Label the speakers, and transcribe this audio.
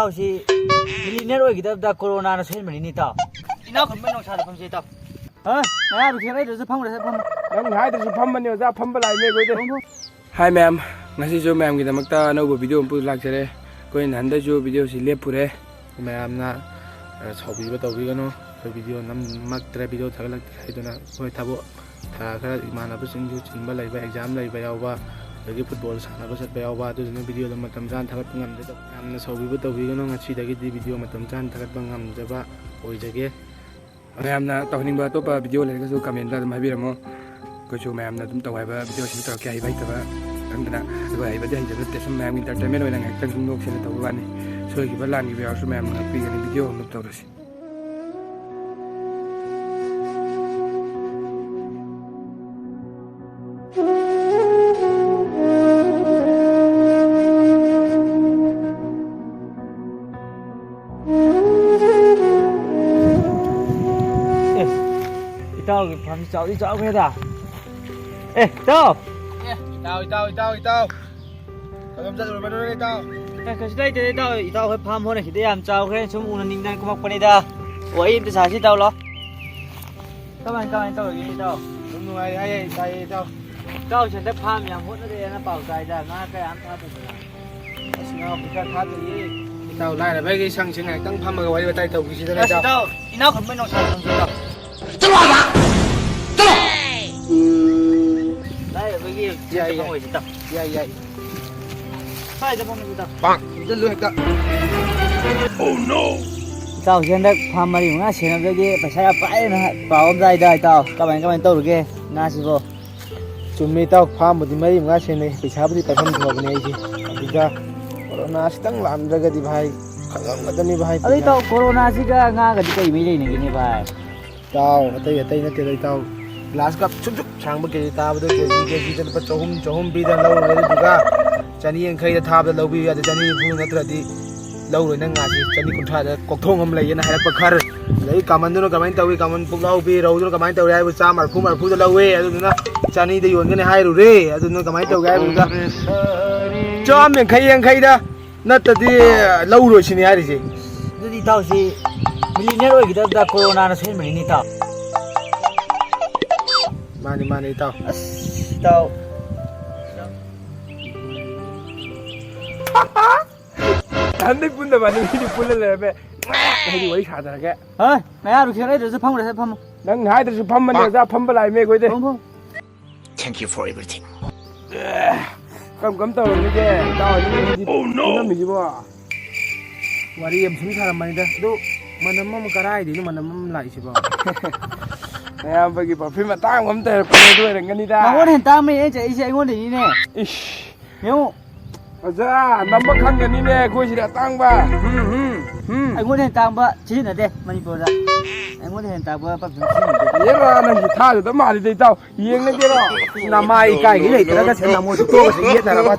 Speaker 1: เต้าสิมิลลิเนอร์กี่ตัวโควิดน่ะเช่นแบบนี้เต้าอีน่าคนไม่น้องชาติพังเสียเต้าเฮ้ยนายดูเขียนอะไรเดี๋ยวจะพังเลยจะพัง
Speaker 2: นั่งหายแต่จะพังมันเนี่ยจะพังไปไหนไม่กูเด้ Hi ma'am งั้นสิจูแมมกินแต่มักตาโน้ตวิดีโอพูดหลักเฉยก็ยังหันได้จูวิดีโอสิเล็บพูดเลยแม่มน่ะชอบวิดีโอตัววิกันเนาะวิดีโอน้ำมักแต่วิดีโอทั้งหลักให้ตัวน่ะก็ให้ทับถ้าก็อีมานาเป็นสิ่งที่จินบัลเลยไป exam เลยไปเอาว่าเดี๋ยวฟุตบอลสนามก็จะไปเอาว่าตัวนี้วิดีโอเรามาทำจานทักบังงามได้ตัวแม่น่ะชอบวิดีโอตัววิกันเนาะงั้นสิได้กี่วิดีโอมาทำจานทักบังงามจะว่าโอ้ยจะเกี่ยแม่น่ะตอนนี้ว่าตัววิดีโอเลยก็สู้คอมเมนต์ได้มาให้พี่เราก็ชูแม่น่ะตุ้มตัวไว้ว่าวิดีโอชิ้นตัวแก่ให้ไปแต่ว่าตั้งแต่ก็ไอ้ประเดี๋ยวจะรู้แต่สมัยมีแต่ไม่รู้ยังไงตั้งนกเสียตัววันนี้ช่วยกี่บ้านกี่เวลาสมัยมันปีกันวิดีโอนุตัวเลย
Speaker 1: เต้าพันเจ้าที่เจ้าแค่ด่าเต้าก็ทำจะดูมาด้วยเต้าแต่ก็ได้แต่เต้าอีเต้าเคยพามหัวเนี่ยคิดได้ยามเจ้าแค่ชั่วโมงนึงนั่นก็มักปนิดาโอ้ยอิมจะสาธิตเต้าหรอก็มันเต้าอย่างนี้เต้านุ่มนุ่มไอ้เต้าฉันได้พามอย่างหัวนั่นเองนะเป่าใจได้ง่ายแค่อันท่าตัวนี้สิ่งเอาไปแค่ท่าตัวนี้
Speaker 2: เต้าไล่เลยไปกี่ช่างเชียงไงตั้งพามมาไว้ไว้ใต้เต้ากี่ชิ้นได้เต้า
Speaker 1: อีน่าคนไม่น้องชายต้องเชื่อได้เมื่อกี้ใหญ่ใช่จะมองดูตา
Speaker 2: ปังจะเลือกกัน Oh no
Speaker 1: เต้าเช่นได้พามาอยู่ง่าเช่นเมื่อกี้ไปใช้ไปนะฮะเปล่าได้เต้าก็มันโตหรือแกง่าสิบ่
Speaker 2: จุ่มมีเต้าพามบุตรไม่ง่าเช่นเลยไปช้าบุตรไปพันตัวกันเองสิดีจ้าโควิดน่าสิตั้งหลานระดับभाईขยันกันนี่भाई
Speaker 1: อะไรเต้าโควิดน่าสิก็ง่ากันที่ไม่ได้นี่นี่भाई
Speaker 2: เต้าแต่นั่นเต้าlast cupชุกช่างเมื่อกี้ตาบุตรเกจีจนปัจจุบันปีเดินเราเลยดูก้าจันนี่ยังเคยจะทำแต่เราบีอาจจะจันนี่พูดนั่นตระดีเราเลยนั่งงานสิจันนี่คุณท่าจะกอกทงทำอะไรยันให้รับประคันเลยกำมันดูนะกำมันเตาวีกำมันพวกเราบีเราดูนะกำมันเตาได้บุษามาพูดเราเว้ยดูนะจันนี่ได้ยวนกันให้รู้เร่ดูนะกำมันเตาได้บุษาจอมยังใครนะนั่นตระดีเราเลยชินี่อะไรสิ
Speaker 1: ดูดิเต้าสิมิลลิเนอร์กี่ตัวโควิดน่ะเช่นแบบนี้เต้า
Speaker 2: มานี่เต้าฉันได้พูดแต่วันนี้ที่พูดเลยไปให้ดูไว้ชาตินะแก
Speaker 1: เฮ้ยนายดูเขียนอะไรเดี๋ยวจะพังเลยจะพัง
Speaker 2: นั่งหายแต่จะพังมันเนี่ยจะพังไปไหนไม่กูเด้
Speaker 3: Thank you for everything
Speaker 2: กำตัวนี่แกเต้านี่นั่นมีบ่วารีมสุนทรมันเด้อดูมันน้ำมันกระไรดิมันน้ำมันไหลใช่ป่ะเนี่ยเมื่อกี้บอกพี่มาตั้งผมแต่ไปด้วยอย่างนี้ได้
Speaker 1: มาวันเห็นตั้งไม่เองจะไอ้เจ้าคนนี้เนี่ยเดี๋ยว
Speaker 2: อาจารย์น้ำมันขังอย่างนี้เนี่ยคุยสิได้ตั้งป่ะ
Speaker 1: ไอ้คนเห็นตั้งป่ะชี้หน่อยเด้มันมีโปรดะไอ้คนเห็นตั้งป่ะปั๊บชี้หน่อยเด้
Speaker 2: เยอะนะนั่งท่าอยู่ตั้งมาดิเต้าเยี่ยงนั่นเด้อน้ำมาอีกไก่กี่เลยแต่ละก็เส้นน้ำมันทุกตัวก็เสียแต่ละว่า